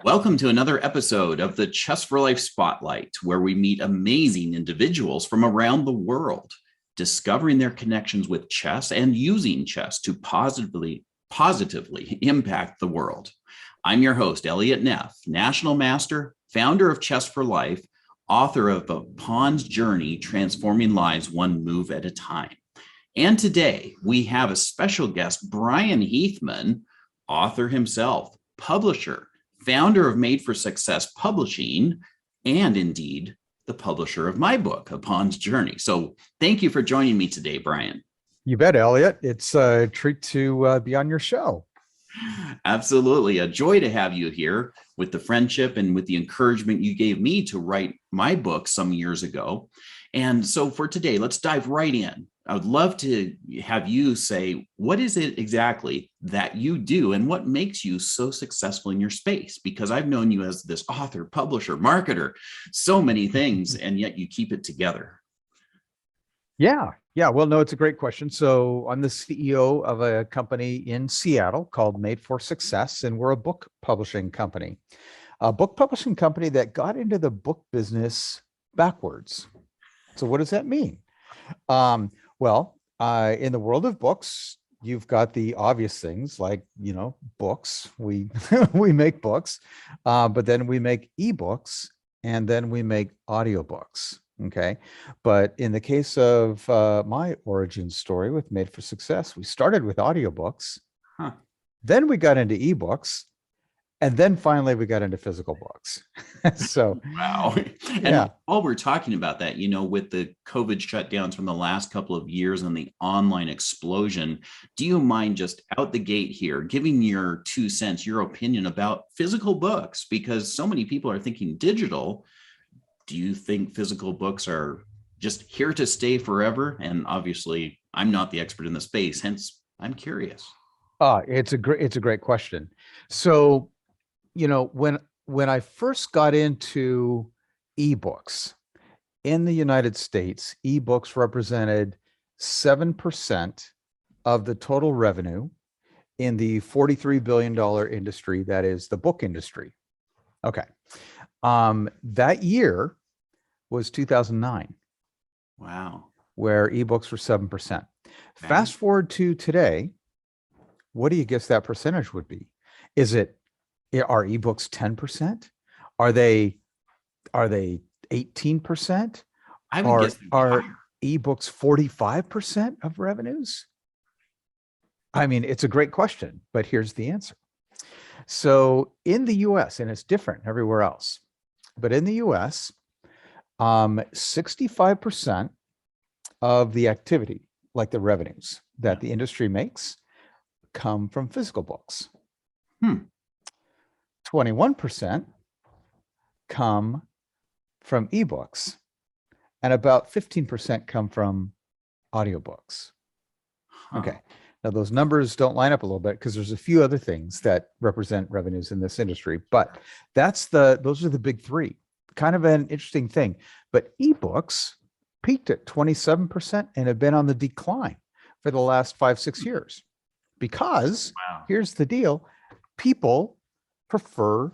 Welcome to another episode of the Chess4Life Spotlight, where we meet amazing individuals from around the world, discovering their connections with chess and using chess to positively impact the world. I'm your host, Elliott Neff, National Master, founder of Chess4Life, author of A Pawn's Journey, Transforming Lives One Move at a Time. And today we have a special guest, Bryan Heathman, author himself, publisher, founder of Made for Success Publishing, and indeed the publisher of my book, A Pawn's Journey. So thank you for joining me today, Bryan. You bet, Elliot. It's a treat to be on your show. Absolutely. A joy to have you here with the friendship and with the encouragement you gave me to write my book some years ago. And so for today, let's dive right in. I would love to have you say, what is it exactly that you do and what makes you so successful in your space? Because I've known you as this author, publisher, marketer, so many things, and yet you keep it together. Yeah. Well, no, it's a great question. So I'm the CEO of a company in Seattle called Made for Success, and we're a book publishing company. A book publishing company that got into the book business backwards. So what does that mean? In the world of books, you've got the obvious things like, books. We we make books, but then we make ebooks, and then we make audiobooks. Okay. But in the case of my origin story with Made for Success, we started with audiobooks, then we got into ebooks, and then finally we got into physical books. So, wow. And while we're talking about that, with the COVID shutdowns from the last couple of years and the online explosion, do you mind just out the gate here, giving your 2 cents, your opinion about physical books? Because so many people are thinking digital. Do you think physical books are just here to stay forever? And obviously I'm not the expert in the space, hence I'm curious. It's a great question. So, when I first got into ebooks in the United States, ebooks represented 7% of the total revenue in the $43 billion industry that is the book industry. Okay. That year was 2009. Wow. Where ebooks were 7%. Fast forward to today, what do you guess that percentage would be? Are ebooks 10%? Are they 18%? I would guess are ebooks 45% of revenues? I mean, it's a great question, but here's the answer. So in the US, and it's different everywhere else, but in the US, 65% of the activity, like the revenues that the industry makes, come from physical books. 21% come from ebooks, and about 15% come from audiobooks. Okay. Now those numbers don't line up a little bit because there's a few other things that represent revenues in this industry, but those are the big three. Kind of an interesting thing. But ebooks peaked at 27% and have been on the decline for the last 5-6 years. Because here's the deal, people prefer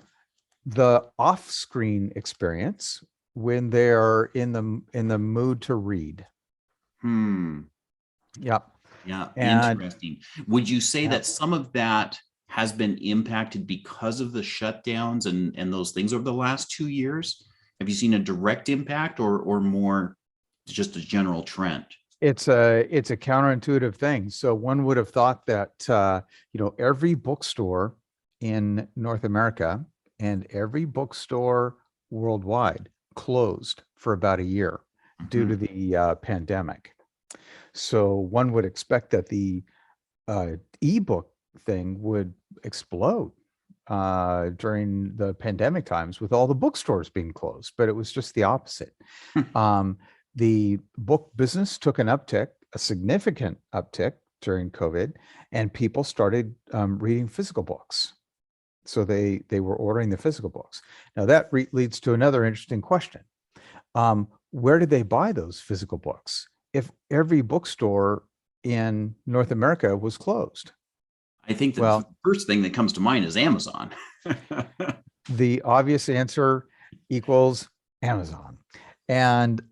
the off-screen experience when they're in the mood to read. Yeah. Interesting. Would you say that some of that has been impacted because of the shutdowns and those things over the last 2 years? Have you seen a direct impact or more just a general trend? It's a counterintuitive thing. So one would have thought that every bookstore in North America and every bookstore worldwide closed for about a year due to the pandemic. So one would expect that the ebook thing would explode during the pandemic times with all the bookstores being closed, but it was just the opposite. The book business took an uptick, a significant uptick during COVID, and people started reading physical books. So they were ordering the physical books. Now that leads to another interesting question. Where did they buy those physical books if every bookstore in North America was closed? I think the first thing that comes to mind is Amazon. the obvious answer equals Amazon. And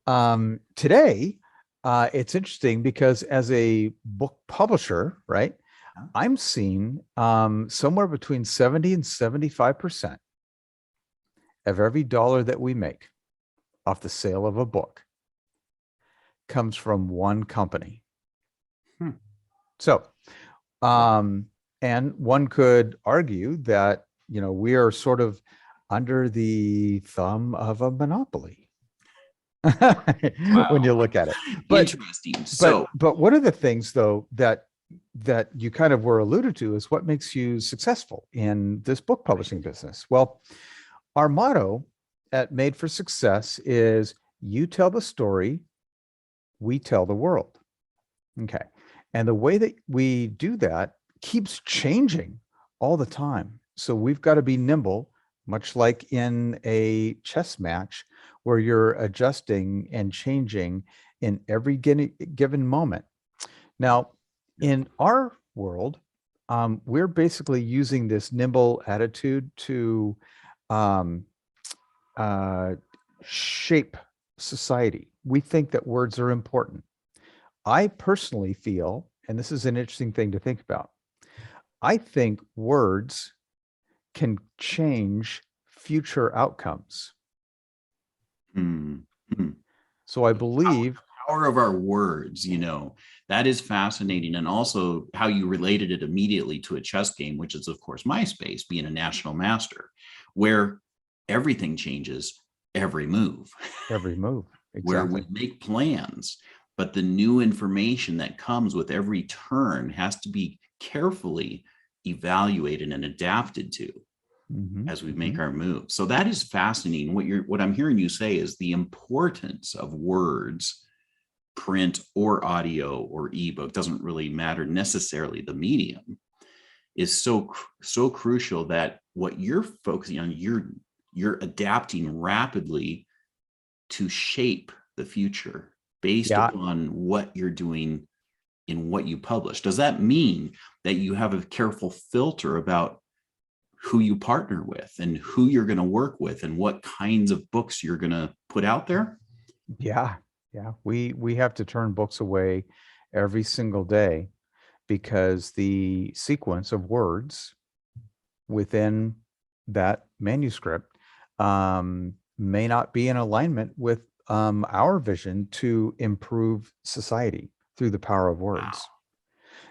today, it's interesting because as a book publisher, right, I'm seeing somewhere between 70 and 75% of every dollar that we make off the sale of a book comes from one company. So, and one could argue that, we are sort of under the thumb of a monopoly when you look at it. But, interesting. So, but one of the things though, that you kind of were alluded to is what makes you successful in this book publishing business. Well, our motto at Made for Success is you tell the story, we tell the world. Okay. And the way that we do that keeps changing all the time. So we've got to be nimble, much like in a chess match where you're adjusting and changing in every given moment. Now, in our world, we're basically using this nimble attitude to shape society. We think that words are important. I personally feel, and this is an interesting thing to think about, I think words can change future outcomes. So I believe power of our words, that is fascinating. And also how you related it immediately to a chess game, which is of course MySpace, being a national master, where everything changes every move. Exactly. Where we make plans, but the new information that comes with every turn has to be carefully evaluated and adapted to as we make our moves. So that is fascinating. What I'm hearing you say is the importance of words, print or audio or ebook, doesn't really matter necessarily the medium, is so crucial that what you're focusing on, you're adapting rapidly to shape the future based upon what you're doing in what you publish. Does that mean that you have a careful filter about who you partner with and who you're going to work with and what kinds of books you're going to put out there? Yeah. We have to turn books away every single day because the sequence of words within that manuscript may not be in alignment with our vision to improve society through the power of words. Wow.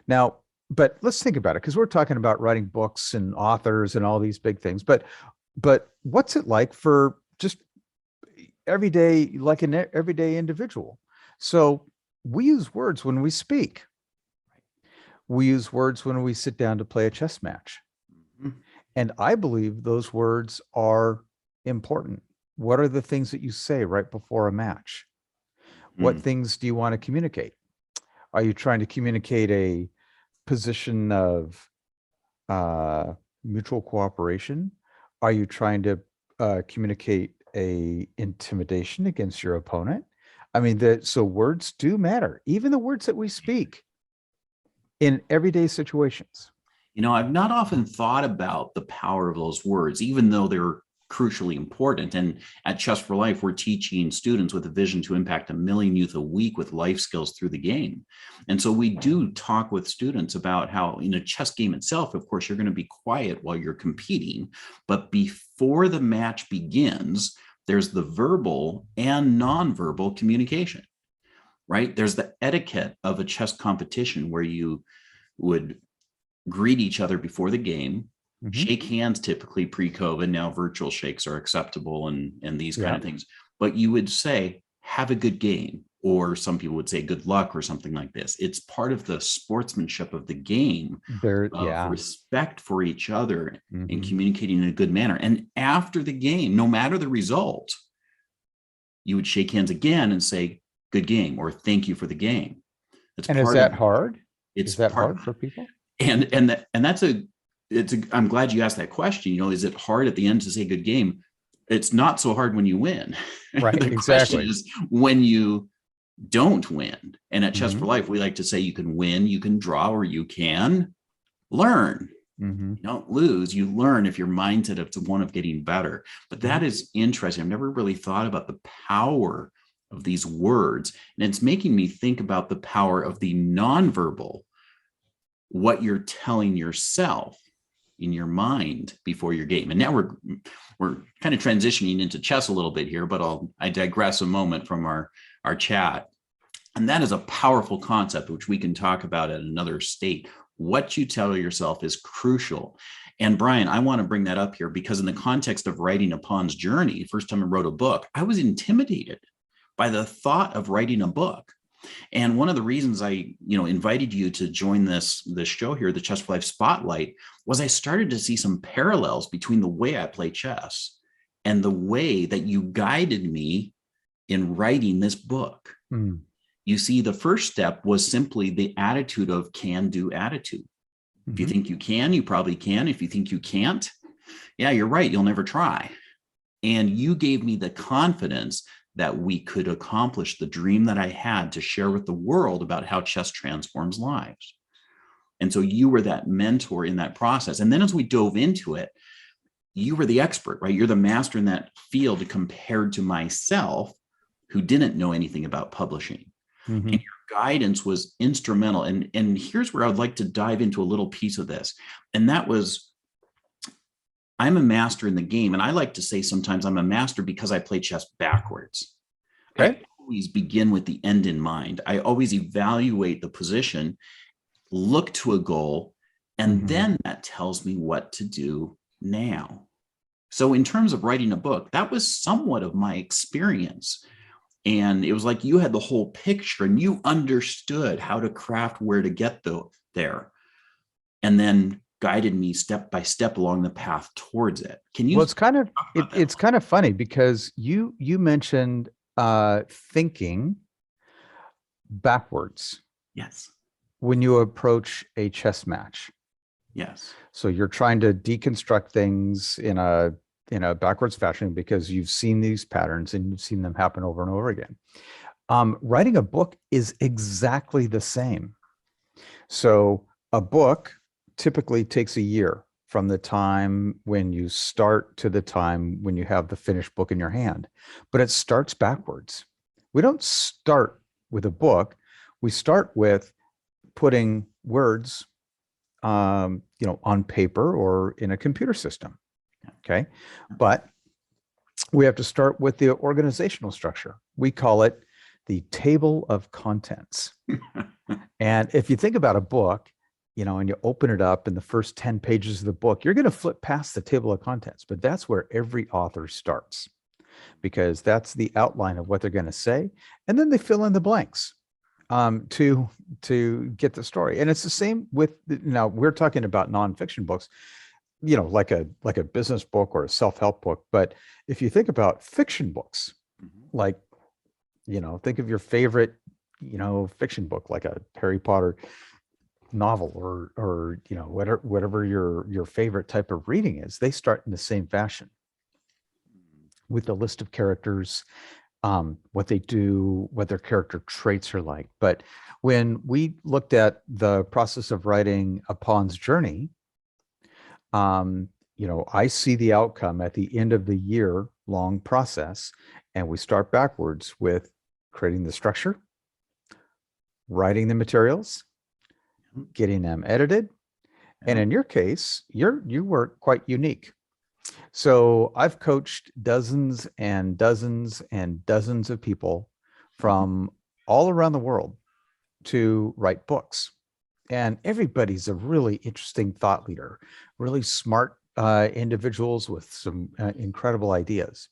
Now, but let's think about it, because we're talking about writing books and authors and all these big things. But what's it like for just everyday, like an everyday individual? So we use words when we speak. We use words when we sit down to play a chess match. And I believe those words are important. What are the things that you say right before a match? What things do you want to communicate? Are you trying to communicate a position of mutual cooperation? Are you trying to communicate a intimidation against your opponent? I mean, so words do matter, even the words that we speak in everyday situations. I've not often thought about the power of those words, even though they're crucially important. And at Chess4Life, we're teaching students with a vision to impact 1 million youth a week with life skills through the game. And so we do talk with students about how in a chess game itself, of course, you're going to be quiet while you're competing. But before the match begins, there's the verbal and nonverbal communication, right? There's the etiquette of a chess competition where you would greet each other before the game, shake hands, typically pre-COVID. Now virtual shakes are acceptable and these kind of things. But you would say, have a good game. Or some people would say good luck or something like this. It's part of the sportsmanship of the game, respect for each other and communicating in a good manner. And after the game, no matter the result, you would shake hands again and say, good game, or thank you for the game. And is that hard? Is that hard for people? And that's I'm glad you asked that question. Is it hard at the end to say good game? It's not so hard when you win. Right. The question is when you don't win. And at Chess4Life, we like to say you can win, you can draw, or you can learn. Mhm. You don't lose, you learn if your mindset is one of getting better. But that is interesting. I've never really thought about the power of these words. And it's making me think about the power of the nonverbal, what you're telling yourself in your mind before your game. And now we're kind of transitioning into chess a little bit here, but I digress a moment from our chat. And that is a powerful concept, which we can talk about at another state. What you tell yourself is crucial. And Bryan, I want to bring that up here because in the context of writing a pawn's journey, first time I wrote a book, I was intimidated by the thought of writing a book. And one of the reasons I, invited you to join this show here, the Chess4Life Spotlight, was I started to see some parallels between the way I play chess and the way that you guided me in writing this book. Mm. You see, the first step was simply the attitude of can-do attitude. Mm-hmm. If you think you can, you probably can. If you think you can't, yeah, you're right. You'll never try. And you gave me the confidence that we could accomplish the dream that I had to share with the world about how chess transforms lives. And so you were that mentor in that process. And then as we dove into it, you were the expert, right? You're the master in that field compared to myself, who didn't know anything about publishing. Mm-hmm. And your guidance was instrumental. And here's where I'd like to dive into a little piece of this. And that was, I'm a master in the game. And I like to say sometimes I'm a master because I play chess backwards. Okay. I always begin with the end in mind. I always evaluate the position, look to a goal, and then that tells me what to do now. So in terms of writing a book, that was somewhat of my experience. And it was like you had the whole picture and you understood how to craft where to get there. And then guided me step by step along the path towards it. Can you? Well, it's kind of funny because you mentioned thinking backwards. Yes. When you approach a chess match. Yes. So you're trying to deconstruct things in a backwards fashion because you've seen these patterns and you've seen them happen over and over again. Writing a book is exactly the same. So a book typically takes a year from the time when you start to the time when you have the finished book in your hand, but it starts backwards. We don't start with a book. We start with putting words, on paper or in a computer system. Okay. But we have to start with the organizational structure. We call it the table of contents. And if you think about a book, and you open it up in the first 10 pages of the book, you're going to flip past the table of contents, but that's where every author starts because that's the outline of what they're going to say. And then they fill in the blanks to get the story. And it's the same with, now we're talking about nonfiction books, like a business book or a self-help book. But if you think about fiction books, like, think of your favorite, fiction book, like a Harry Potter novel or whatever your favorite type of reading is, they start in the same fashion with a list of characters, what they do, what their character traits are like. But when we looked at the process of writing a pawn's journey, I see the outcome at the end of the year-long process, and we start backwards with creating the structure, writing the materials, getting them edited. And in your case, you were quite unique. So I've coached dozens and dozens and dozens of people from all around the world to write books. And everybody's a really interesting thought leader, really smart individuals with some incredible ideas.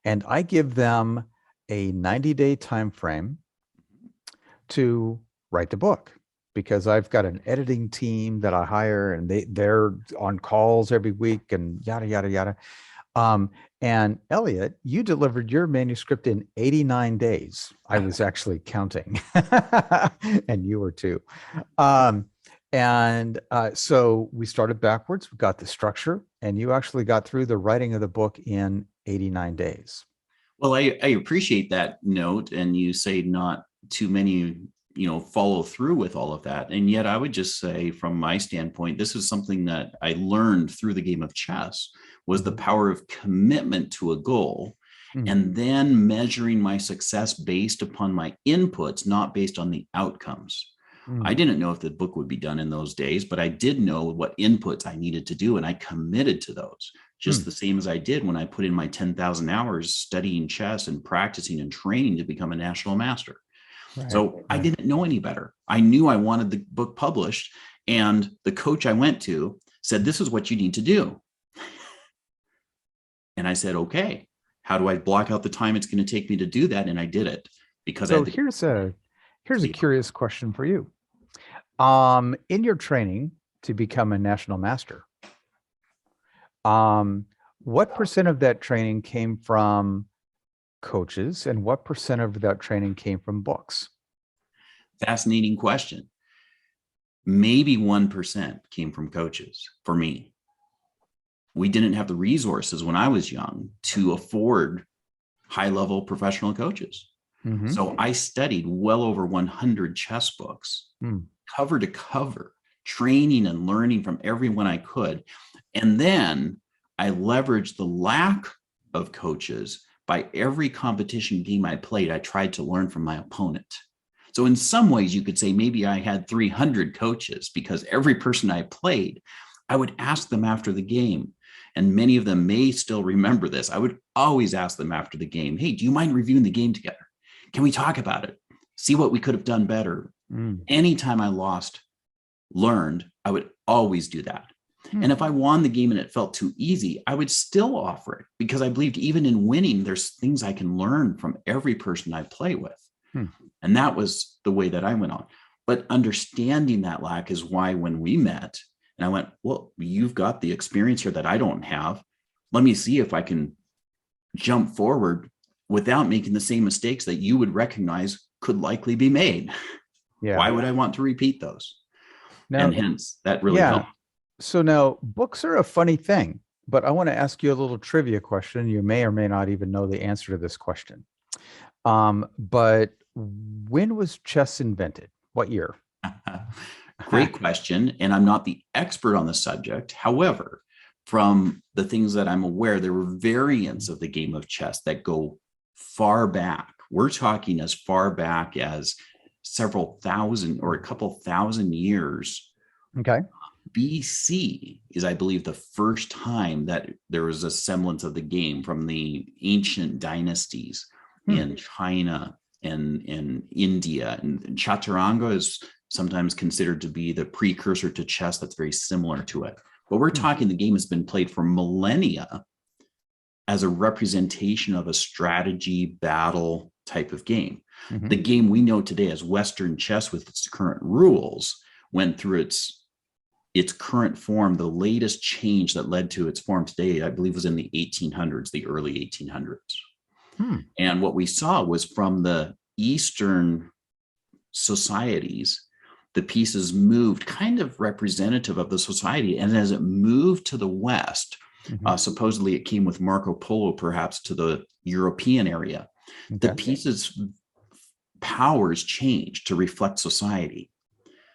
And I give them a 90-day time frame to write the book, because I've got an editing team that I hire and they're on calls every week and yada, yada, yada. And Elliott, you delivered your manuscript in 89 days. I was actually counting and you were too. So we started backwards, we got the structure, and you actually got through the writing of the book in 89 days. Well, I appreciate that note. And you say not too many follow through with all of that. And yet I would just say, from my standpoint, this is something that I learned through the game of chess, was the power of commitment to a goal, and then measuring my success based upon my inputs, not based on the outcomes. I didn't know if the book would be done in those days, but I did know what inputs I needed to do, and I committed to those, just the same as I did when I put in my 10,000 hours studying chess and practicing and training to become a national master. Right, so I didn't know any better. I knew I wanted the book published, and the coach I went to said, "This is what you need to do." And I said, "Okay, how do I block out the time it's going to take me to do that?" And I did it because so here's a curious question for you. In your training to become a national master, what percent of that training came from coaches, and what percent of that training came from books? Fascinating question. Maybe 1% came from coaches for me. We didn't have the resources when I was young to afford high-level professional coaches. So I studied well over 100 chess books, cover to cover, training and learning from everyone I could. And then I leveraged the lack of coaches. By every competition game I played, I tried to learn from my opponent. So in some ways, you could say maybe I had 300 coaches, because every person I played, I would ask them after the game. And many of them may still remember this. I would always ask them after the game, "Hey, do you mind reviewing the game together? Can we talk about it? See what we could have done better?" Anytime I learned, I would always do that. And if I won the game and it felt too easy, I would still offer it, because I believed even in winning, there's things I can learn from every person I play with. And that was the way that I went on. But understanding that lack is why when we met, and I went, "Well, you've got the experience here that I don't have. Let me see if I can jump forward without making the same mistakes that you would recognize could likely be made." Why would I want to repeat those? And hence that really helped. So now, books are a funny thing, but I want to ask you a little trivia question. You may or may not even know the answer to this question. But when was chess invented? What year? Great question. And I'm not the expert on the subject. However, from the things that I'm aware, there were variants of the game of chess that go far back. We're talking as far back as several thousand or a couple thousand years. Okay. BC is, I believe, the first time that there was a semblance of the game, from the ancient dynasties in China and in India. And Chaturanga is sometimes considered to be the precursor to chess that's very similar to it. But we're talking the game has been played for millennia as a representation of a strategy battle type of game. The game we know today as Western chess with its current rules went through its current form. The latest change that led to its form today, I believe, was in the 1800s, the early 1800s. And what we saw was, from the Eastern societies, the pieces moved kind of representative of the society. And as it moved to the West, supposedly it came with Marco Polo, perhaps, to the European area. The pieces' powers changed to reflect society.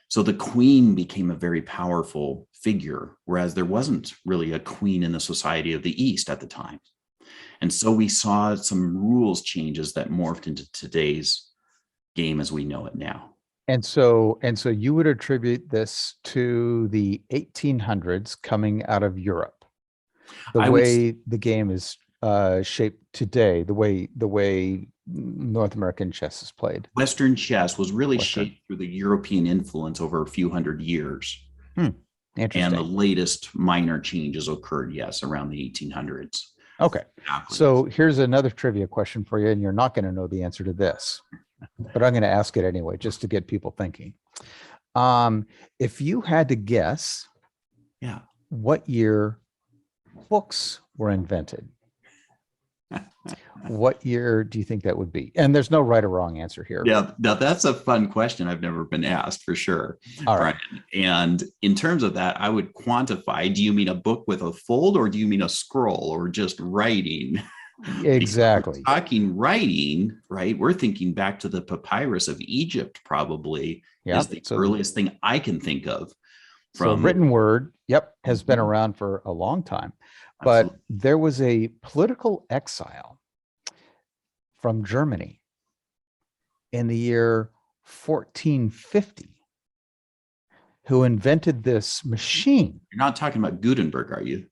So the queen became a very powerful figure, whereas there wasn't really a queen in the society of the East at the time. And so we saw some rules changes that morphed into today's game as we know it now. And so you would attribute this to the 1800s coming out of Europe, the way the game is shaped today, the way North American chess is played. Western chess was really shaped through the European influence over a few hundred years. Interesting. And the latest minor changes occurred, yes, around the 1800s. Okay. So here's another trivia question for you, and you're not going to know the answer to this, but I'm going to ask it anyway, just to get people thinking. If you had to guess, what year books were invented, what year do you think that would be? And there's no right or wrong answer here. Yeah, now that's a fun question. I've never been asked, for sure. All right. Bryan. And in terms of that, I would quantify, do you mean a book with a fold, or do you mean a scroll, or just writing? Because we're Exactly. talking writing, right? We're thinking back to the papyrus of Egypt, probably is Yep. the earliest thing I can think of So from. written word, yep, has been Mhm, around for a long time. But absolutely. there was a political exile from Germany in the year 1450 who invented this machine. You're not talking about Gutenberg, are you?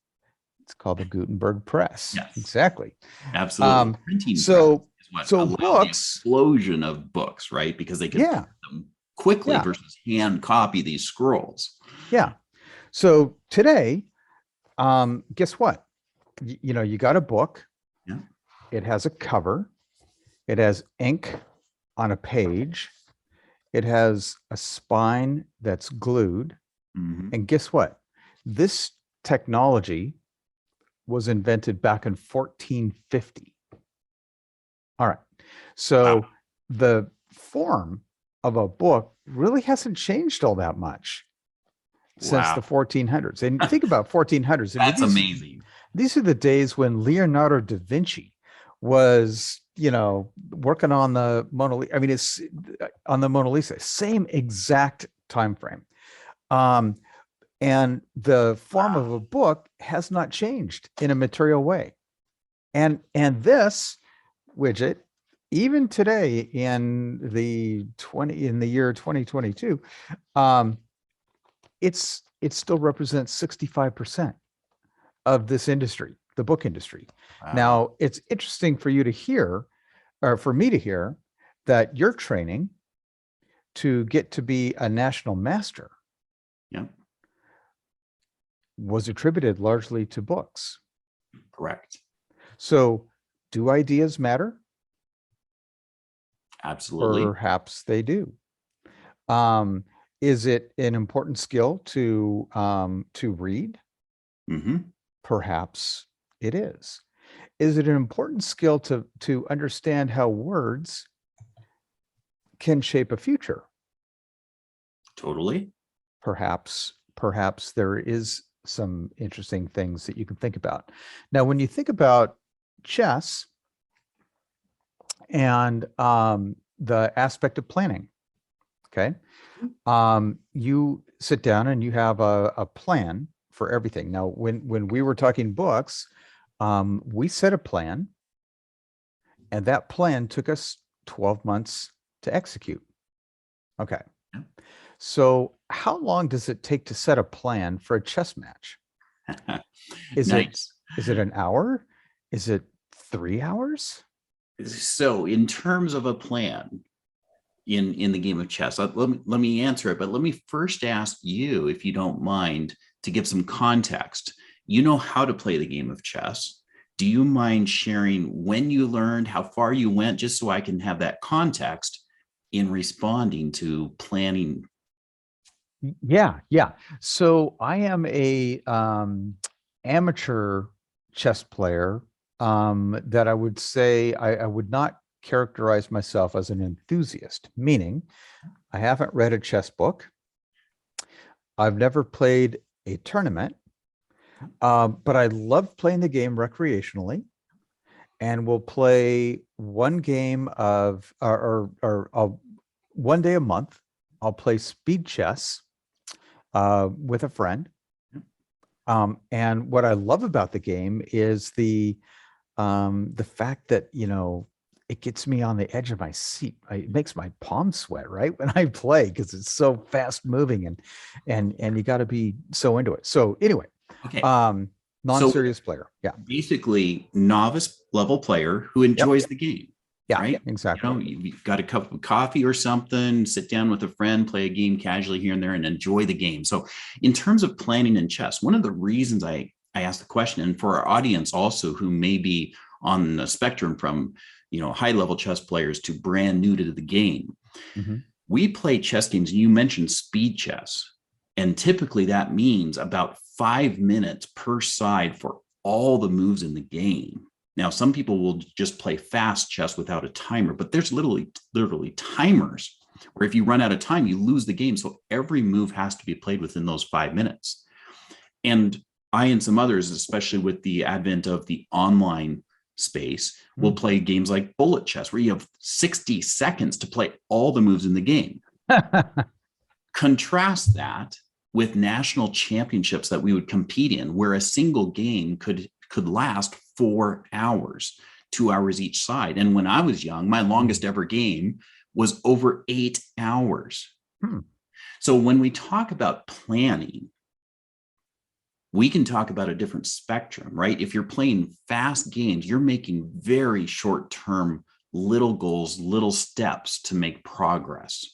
It's called the Gutenberg press. Yes, Exactly. absolutely. Um, Printing press so is what so allowed the books, explosion of books, right? Because they could yeah, print them quickly yeah, versus hand copy these scrolls. yeah. So today, guess what? You got a book, Yeah. it has a cover, it has ink on a page, it has a spine that's glued. Mhm. And guess what? This technology was invented back in 1450. All right. Wow. So the form of a book really hasn't changed all that much since Wow. the 1400s. And think about 1400s. I mean, That's these amazing. these are the days when Leonardo da Vinci was, working on the Mona Lisa. I mean, it's on the Mona Lisa, same exact time frame. Um, and the form Wow. of a book has not changed in a material way. And this widget, even today in the year 2022, um, it still represents 65% of this industry, the book industry. Wow. Now, it's interesting for you to hear, or for me to hear, that your training to get to be a national master Yeah. was attributed largely to books. Correct. So, do ideas matter? Absolutely. Perhaps they do. Um, is it an important skill to read? Hmm. Perhaps it is. Is it an important skill to understand how words can shape a future? Totally. Perhaps there is some interesting things that you can think about. Now, when you think about chess and the aspect of planning, okay, you sit down and you have a plan for everything. Now, when we were talking books, we set a plan, and that plan took us 12 months to execute. Okay. So how long does it take to set a plan for a chess match? Is it Nice. is it an hour? Is it 3 hours? So, in terms of a plan in the game of chess, let me answer it, but let me first ask you, if you don't mind, to give some context. You know how to play the game of chess. Do you mind sharing when you learned, how far you went, just so I can have that context in responding to planning? Yeah, yeah. So I am a amateur chess player that I would say I would not characterize myself as an enthusiast, meaning I haven't read a chess book. I've never played a tournament, but I love playing the game recreationally, and we'll play one game of or I'll, one day a month. I'll play speed chess with a friend. And what I love about the game is the fact that it gets me on the edge of my seat. It makes my palms sweat right when I play because it's so fast moving and you got to be so into it. So anyway, Okay. um, So, non-serious player. Yeah. basically, novice level player who Yep. enjoys the game, Yeah. right? Exactly. You've got a cup of coffee or something, sit down with a friend, play a game casually here and there, and enjoy the game. So, in terms of planning in chess, one of the reasons I asked the question, and for our audience also who may be on the spectrum from high level chess players to brand new to the game, Mhm. we play chess games, and you mentioned speed chess. And typically that means about 5 minutes per side for all the moves in the game. Now, some people will just play fast chess without a timer, but there's literally timers where if you run out of time, you lose the game. So every move has to be played within those 5 minutes. And I and some others, especially with the advent of the online space will play games like bullet chess, where you have 60 seconds to play all the moves in the game. Contrast that with national championships that we would compete in, where a single game could last 4 hours, 2 hours each side. And when I was young, my longest ever game was over 8 hours. So when we talk about planning, we can talk about a different spectrum, right? If you're playing fast games, you're making very short-term little goals, little steps to make progress.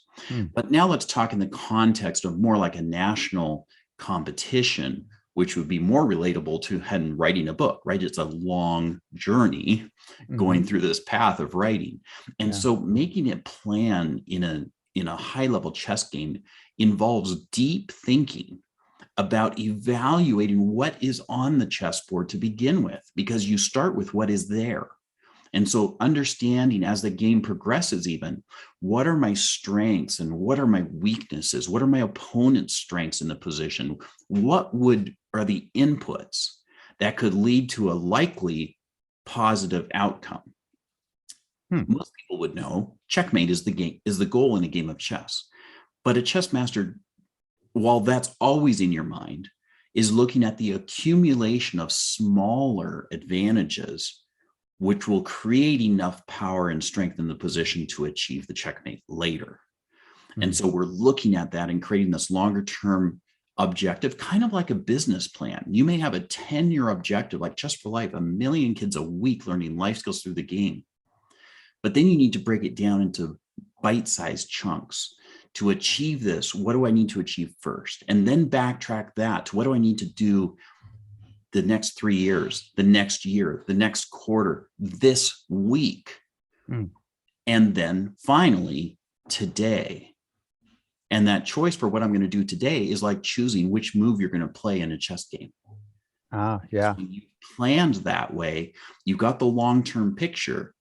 But now let's talk in the context of more like a national competition, which would be more relatable to writing a book, right? It's a long journey going through this path of writing. And so making it plan in a high-level chess game involves deep thinking about evaluating what is on the chessboard to begin with, because you start with what is there. And so understanding as the game progresses, even what are my strengths and what are my weaknesses? What are my opponent's strengths in the position? What are the inputs that could lead to a likely positive outcome? Most people would know checkmate is the goal in a game of chess. But a chess master, while that's always in your mind, is looking at the accumulation of smaller advantages, which will create enough power and strength in the position to achieve the checkmate later. And so we're looking at that and creating this longer term objective, kind of like a business plan. You may have a 10-year objective like Chess4Life, 1 million kids a week learning life skills through the game. But then you need to break it down into bite-sized chunks. To achieve this, what do I need to achieve first? And then backtrack that to what do I need to do the next 3 years, the next year, the next quarter, this week. And then finally, today. And that choice for what I'm going to do today is like choosing which move you're going to play in a chess game. So when you planned that way, you got the long-term picture,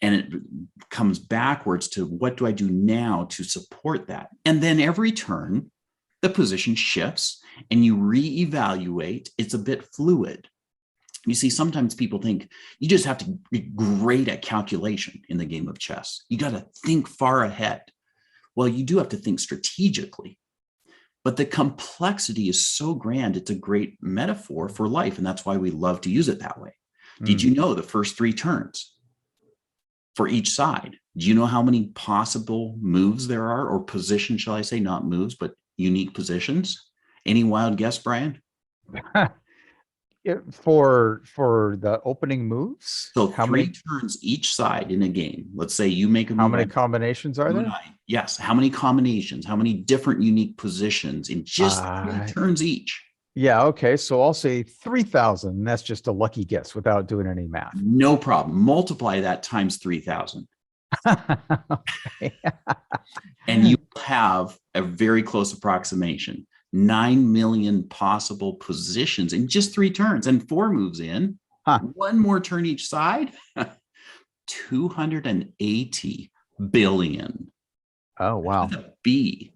and it comes backwards to what do I do now to support that? And then every turn, the position shifts and you reevaluate. It's a bit fluid. You see, sometimes people think you just have to be great at calculation in the game of chess. You got to think far ahead. Well, you do have to think strategically, but the complexity is so grand. It's a great metaphor for life. And that's why we love to use it that way. Did you know the first 3 turns for each side? Do you know how many possible moves there are, or positions, shall I say, not moves, but unique positions? Any wild guess, Bryan? For the opening moves? So how many turns each side in a game? Let's say you make a move. How many combinations are there? Yes. How many combinations? How many different unique positions in just 3 turns each? Yeah. Okay. So I'll say 3,000. That's just a lucky guess without doing any math. No problem. Multiply that times 3,000. Okay. And you have a very close approximation. 9 million possible positions in just 3 turns, and 4 moves in. 1 more turn each side. 280 billion. Oh, wow. With a B.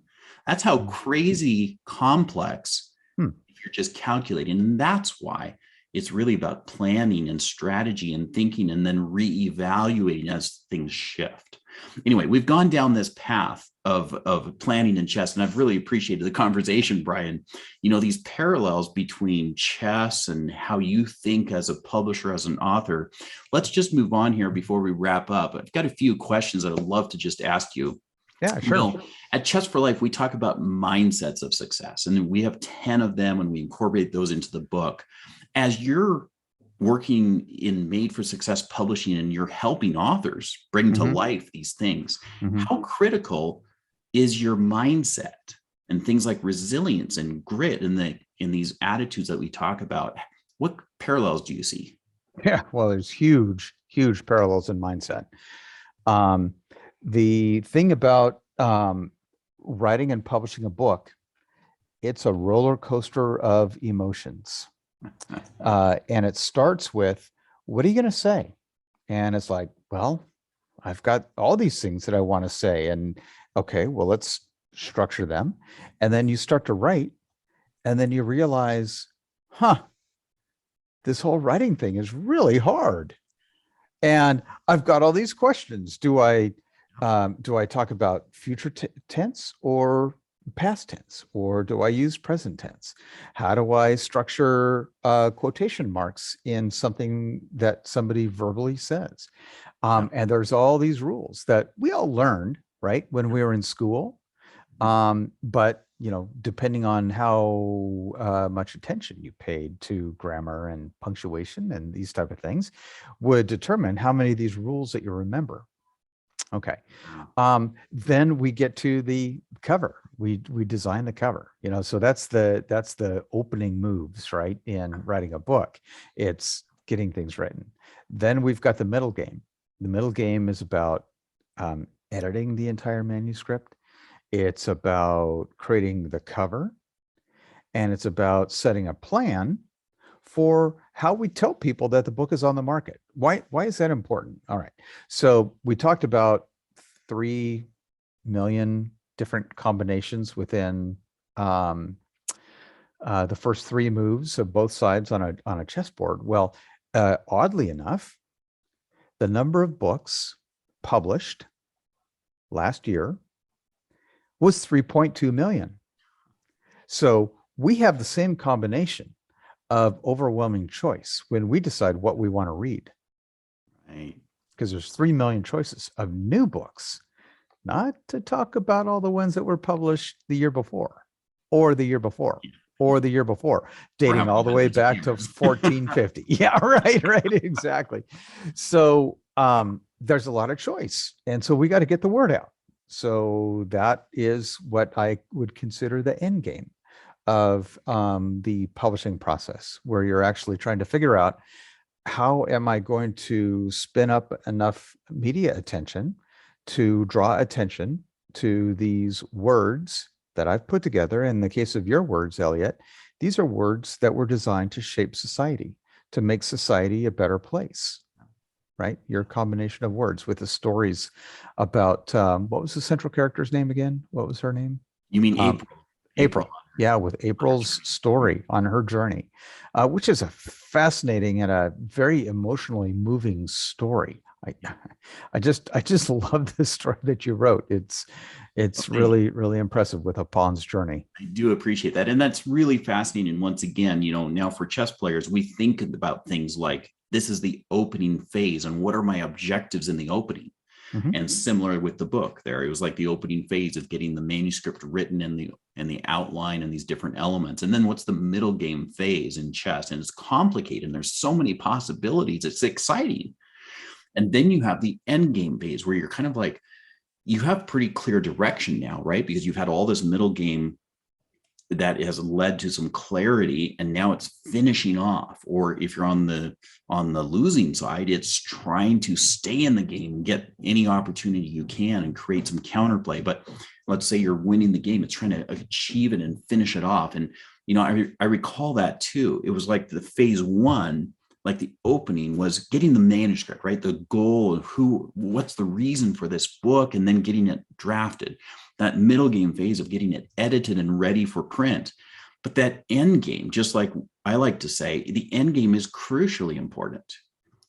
That's how crazy complex if you're just calculating. And that's why it's really about planning and strategy and thinking, and then reevaluating as things shift. Anyway, we've gone down this path of planning in chess, and I've really appreciated the conversation, Bryan. You know, these parallels between chess and how you think as a publisher, as an author. Let's just move on here before we wrap up. I've got a few questions that I'd love to just ask you. Yeah, sure. You know, at Chess4Life, we talk about mindsets of success, and we have 10 of them, and we incorporate those into the book. As you're working in Made for Success Publishing and you're helping authors bring to life these things, how critical is your mindset and things like resilience and grit in these attitudes that we talk about? What parallels do you see? Yeah, well, there's huge parallels in mindset. The thing about writing and publishing a book, it's a roller coaster of emotions. And it starts with, what are you going to say? And it's like, well, I've got all these things that I want to say. And okay, well, let's structure them. And then you start to write, and then you realize, this whole writing thing is really hard. And I've got all these questions. Do I talk about future tense or past tense, or do I use present tense? How do I structure quotation marks in something that somebody verbally says? And there's all these rules that we all learned, right, when we were in school. But depending on how much attention you paid to grammar and punctuation and these type of things, would determine how many of these rules that you remember. Okay. Then we get to the cover. We design the cover, so that's the opening moves, right? In writing a book, it's getting things written. Then we've got the middle game. The middle game is about editing the entire manuscript. It's about creating the cover, and it's about setting a plan for how we tell people that the book is on the market. Why is that important? All right. So we talked about 3 million different combinations within the first 3 moves of both sides on a chessboard. Well, oddly enough, the number of books published last year was 3.2 million. So we have the same combination of overwhelming choice when we decide what we want to read. Right. Because there's 3 million choices of new books, not to talk about all the ones that were published the year before, or the year before, or the year before, dating all the way back to 1450. Yeah, right, exactly. So there's a lot of choice. And so we got to get the word out. So that is what I would consider the end game of the publishing process, where you're actually trying to figure out, how am I going to spin up enough media attention to draw attention to these words that I've put together? In the case of your words, Elliott, these are words that were designed to shape society, to make society a better place, right? Your combination of words with the stories about, what was the central character's name again? What was her name? You mean April? April. Yeah, with April's story on her journey, which is a fascinating and a very emotionally moving story. I just love the story that you wrote. It's really, really impressive with a pawn's journey. I do appreciate that. And that's really fascinating. And once again, now for chess players, we think about things like, this is the opening phase, and what are my objectives in the opening? Mm-hmm. And similar with the book there, it was like the opening phase of getting the manuscript written in the outline and these different elements. And then what's the middle game phase in chess? And it's complicated, and there's so many possibilities. It's exciting. And then you have the end game phase, where you're kind of like, you have pretty clear direction now, right? Because you've had all this middle game that has led to some clarity, and now it's finishing off. Or if you're on the losing side, it's trying to stay in the game, get any opportunity you can, and create some counterplay. But let's say you're winning the game, it's trying to achieve it and finish it off. And I recall that too. It was like the phase 1, like the opening was getting the manuscript, right? The goal of what's the reason for this book, and then getting it drafted. That middle game phase of getting it edited and ready for print. But that end game, just like I like to say, the end game is crucially important.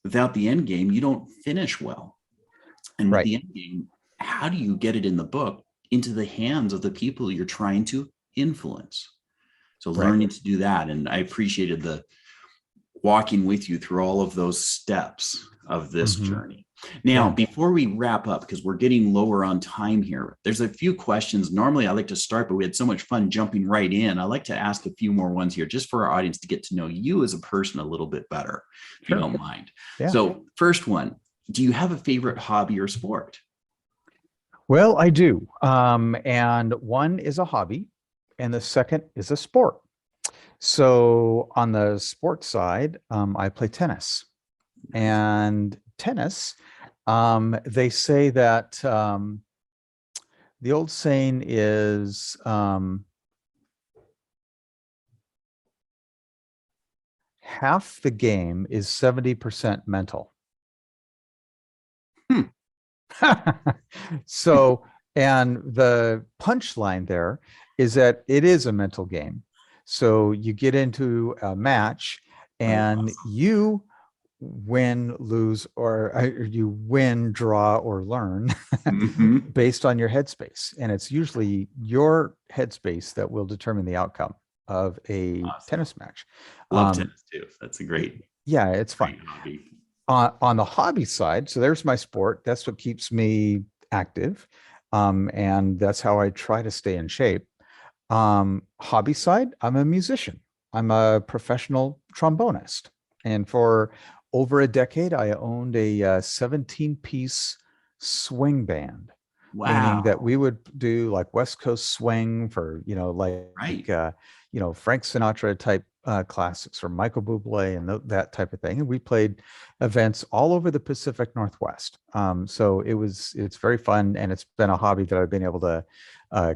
Without the end game, you don't finish well. And with the end game, how do you get it in the book into the hands of the people you're trying to influence? So learning to do that. And I appreciated the walking with you through all of those steps of this journey. Now, before we wrap up, because we're getting lower on time here, there's a few questions. Normally I like to start, but we had so much fun jumping right in. I like to ask a few more ones here, just for our audience to get to know you as a person a little bit better, if you don't mind. Yeah. So first one, do you have a favorite hobby or sport? Well, I do. And one is a hobby, and the second is a sport. So on the sports side, I play tennis. And tennis, they say that the old saying is, half the game is 70% mental. So, and the punchline there is that it is a mental game. So you get into a match, and you win, lose, or you win, draw, or learn Mhm. based on your headspace. And it's usually your headspace that will determine the outcome of a Awesome. tennis match. Love Um, tennis too. That's a yeah, it's fun. great hobby. On the hobby side, so there's my sport. That's what keeps me active. And that's how I try to stay in shape. Hobby side, I'm a musician. I'm a professional trombonist. And for over a decade, I owned a 17-piece swing band, meaning that Wow. we would do like West Coast swing for, Right. Frank Sinatra type classics or Michael Bublé and that type of thing. And we played events all over the Pacific Northwest. So it's very fun, and it's been a hobby that I've been able to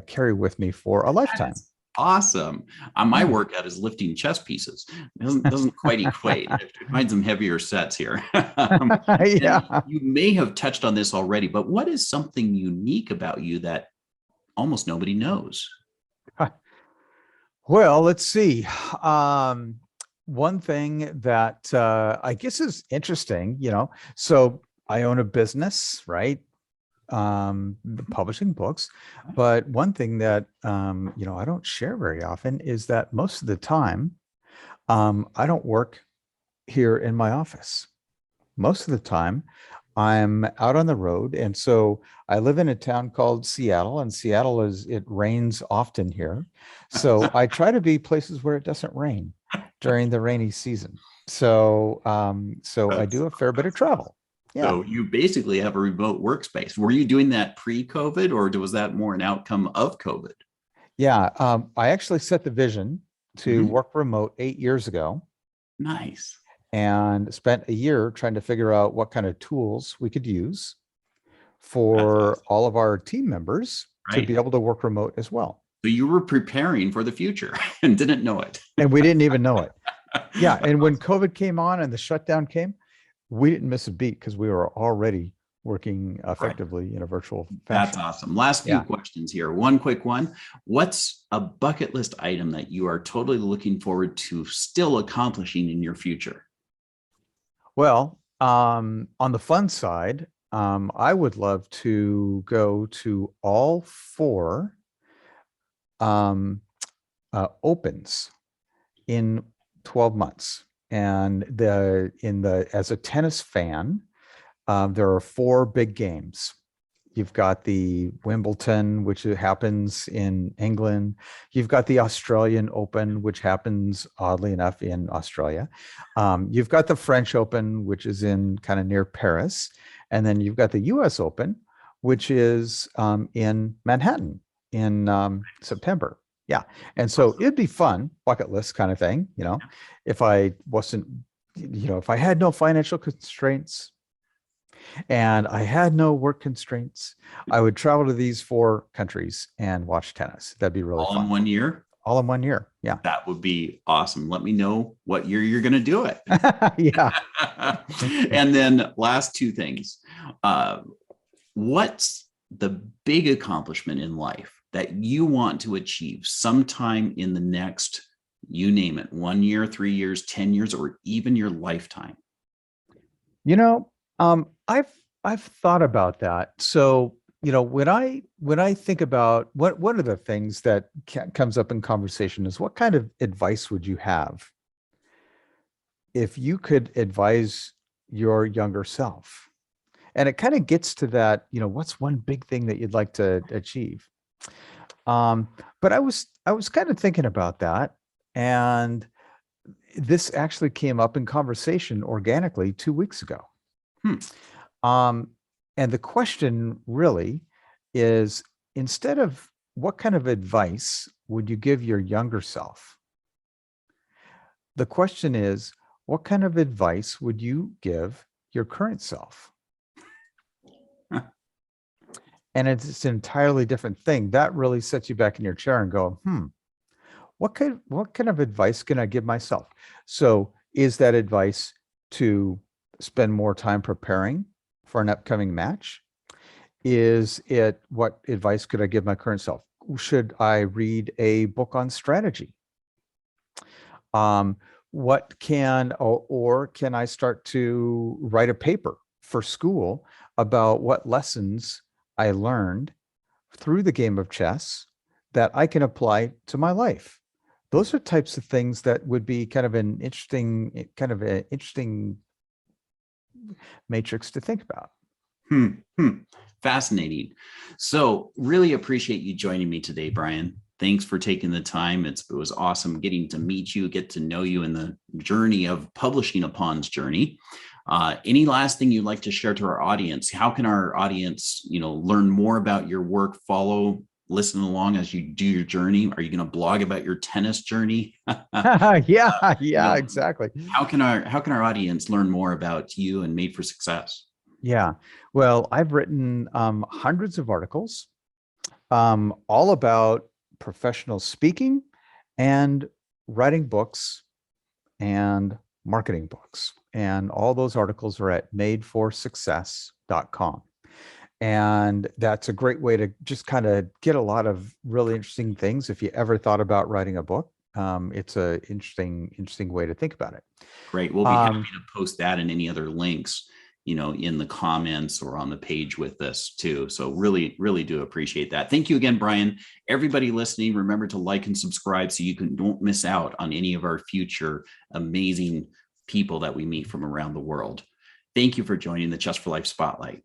carry with me for a That lifetime. is awesome. My Yeah. workout is lifting chess pieces. Doesn't quite equate. I have to find some heavier sets here. And Yeah. you may have touched on this already, but what is something unique about you that almost nobody knows? Well, let's see. Um, One thing that I guess is interesting, so I own a business, right? Publishing books. But one thing that, I don't share very often is that most of the time, I don't work here in my office. Most of the time, I'm out on the road. And so I live in a town called Seattle, and it rains often here. So I try to be places where it doesn't rain during the rainy season. So I do a fair bit of That's awesome. travel. Yeah. So you basically have a remote workspace. Were you doing that pre-COVID, or was that more an outcome of COVID? Yeah. I actually set the vision to Mhm. work remote 8 years ago Nice. and spent a year trying to figure out what kind of tools we could use That's for awesome. all of our team members to be Right. able to work remote as well. So you were preparing for the future and didn't know it. And we didn't even know it. Yeah. That's And when awesome. COVID came on and the shutdown came, we didn't miss a beat because we were already working Right. effectively in a virtual That's fashion. awesome. Last few Yeah. questions here. One quick one. What's a bucket list item that you are totally looking forward to still accomplishing in your future? Well, on the fun side, I would love to go to all four um, opens in 12 months. And as a tennis fan, there are four big games. You've got the Wimbledon, which happens in England. You've got the Australian Open, which happens oddly enough in Australia. You've got the French Open, which is in kind of near Paris. And then you've got the US Open, which is in Manhattan in September. Yeah. And so Awesome. it'd be fun, bucket list kind of thing, if I wasn't, if I had no financial constraints, and I had no work constraints, I would travel to these four countries and watch tennis. That'd be really All in fun. one year? All in one year. Yeah. That would be awesome. Let me know what year you're going to do it. Yeah. And then last two things. Uh, what's the big accomplishment in life that you want to achieve sometime in the next, you name it, 1 year, 3 years, 10 years, or even your lifetime? You know, I've thought about that. So, when I think about what one of the things that comes up in conversation is what kind of advice would you have if you could advise your younger self? And it kind of gets to that, what's one big thing that you'd like to achieve? Um, but I was kind of thinking about that, and this actually came up in conversation organically 2 weeks ago. Hmm. Um, and the question really is, instead of what kind of advice would you give your younger self? The question is, what kind of advice would you give your current self? And it's an entirely different thing. That really sets you back in your chair and go, what kind of advice can I give myself? So is that advice to spend more time preparing for an upcoming match? Is it, what advice could I give my current self? Should I read a book on strategy? Um, what can, or can I start to write a paper for school about what lessons I learned through the game of chess that I can apply to my life? Those are types of things that would be kind of an interesting matrix to think about. Hmm, hmm. Fascinating. So really appreciate you joining me today, Bryan. Thanks for taking the time. It was awesome getting to meet you, get to know you in the journey of publishing upon's journey. Any last thing you'd like to share to our audience? How can our audience, learn more about your work, follow, listen along as you do your journey? Are you going to blog about your tennis journey? Yeah, exactly. How can our audience learn more about you and Made for Success? Yeah. Well, I've written hundreds of articles, all about professional speaking and writing books and marketing books. And all those articles are at madeforsuccess.com. And that's a great way to just kind of get a lot of really interesting things. If you ever thought about writing a book, it's a interesting way to think about it. Great. We'll be happy to post that and any other links, in the comments or on the page with this too. So really, really do appreciate that. Thank you again, Bryan. Everybody listening, remember to like and subscribe so don't miss out on any of our future amazing people that we meet from around the world. Thank you for joining the Chess4Life Spotlight.